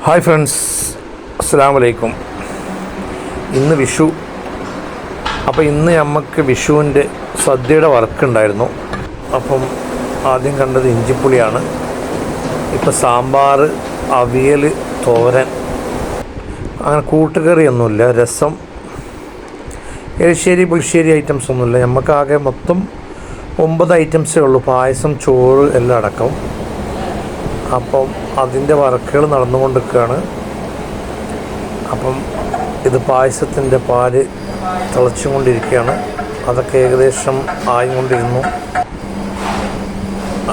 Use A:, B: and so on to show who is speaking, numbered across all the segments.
A: Hi friends, അസ്സലാമു അലൈക്കും. ഇന്ന് വിഷു. അപ്പോൾ ഇന്ന് നമുക്ക് വിഷുവിൻ്റെ സദ്യയുടെ വർക്കുണ്ടായിരുന്നു. അപ്പം ആദ്യം കണ്ടത് ഇഞ്ചിപ്പുളിയാണ്. ഇപ്പോൾ സാമ്പാർ, അവിയൽ, തോരൻ, അങ്ങനെ കൂട്ടുകറിയൊന്നുമില്ല. രസം, എരിശ്ശേരി, പുളിശ്ശേരി ഐറ്റംസ് ഒന്നുമില്ല. നമുക്കാകെ മൊത്തം 9 ഐറ്റംസേ ഉള്ളൂ. പായസം, ചോറ് എല്ലാം അടക്കം. അപ്പം അതിൻ്റെ വർക്കുകൾ നടന്നുകൊണ്ടിരിക്കുകയാണ്. അപ്പം ഇത് പായസത്തിൻ്റെ പാല് തിളച്ചും കൊണ്ടിരിക്കുകയാണ്. അതൊക്കെ ഏകദേശം ആയിക്കൊണ്ടിരുന്നു.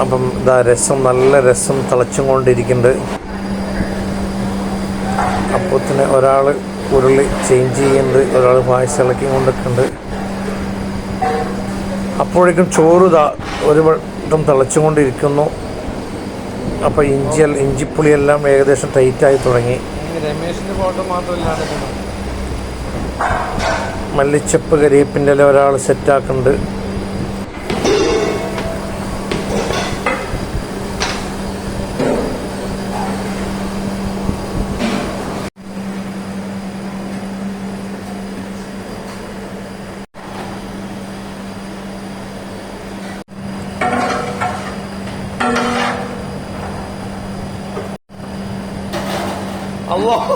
A: അപ്പം ഇതാ രസം, നല്ല രസം തിളച്ചും കൊണ്ടിരിക്കുന്നുണ്ട്. അപ്പോഴത്തിന് ഒരാൾ ഉരുളി ചേഞ്ച് ചെയ്യുന്നുണ്ട്, ഒരാൾ പായസം ഇളക്കി കൊണ്ടിരിക്കുന്നുണ്ട്. അപ്പോഴേക്കും ചോറ് ഒരു വട്ടം തിളച്ചും കൊണ്ടിരിക്കുന്നു. അപ്പോൾ ഇഞ്ചിപ്പുളിയെല്ലാം ഏകദേശം ടൈറ്റായി തുടങ്ങി.
B: രമേശിൻ്റെ ഫോട്ടോ മാത്രമല്ലാതെ
A: മല്ലിച്ചപ്പ്, കരിയേപ്പിൻ്റെ ഇല ഒരാൾ സെറ്റാക്കുന്നുണ്ട്.
B: അല്ലാഹ്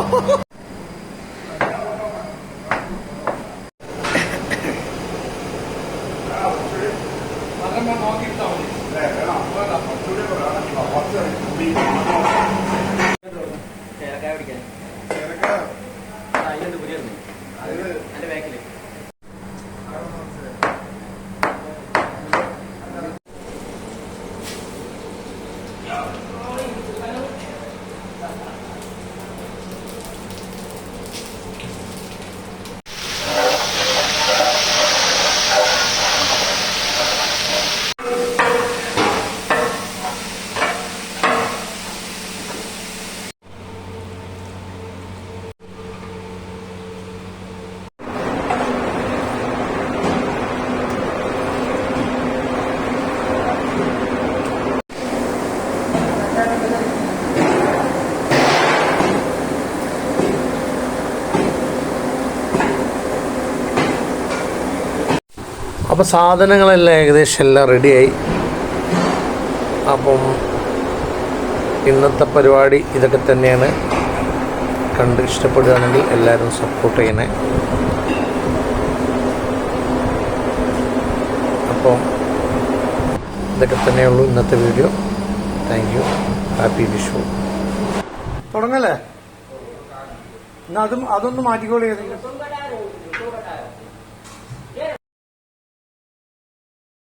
A: അപ്പോൾ സാധനങ്ങളെല്ലാം ഏകദേശം എല്ലാം റെഡിയായി. അപ്പം ഇന്നത്തെ പരിപാടി ഇതൊക്കെ തന്നെയാണ്. കണ്ട് ഇഷ്ടപ്പെടുകയാണെങ്കിൽ എല്ലാവരും സപ്പോർട്ട് ചെയ്യണേ. അപ്പം ഇതൊക്കെ തന്നെയുള്ളൂ ഇന്നത്തെ video. Thank you. Happy Vishu.
B: തുടങ്ങല്ലേ? എന്നാ അതൊന്ന് മാറ്റിക്കോളി.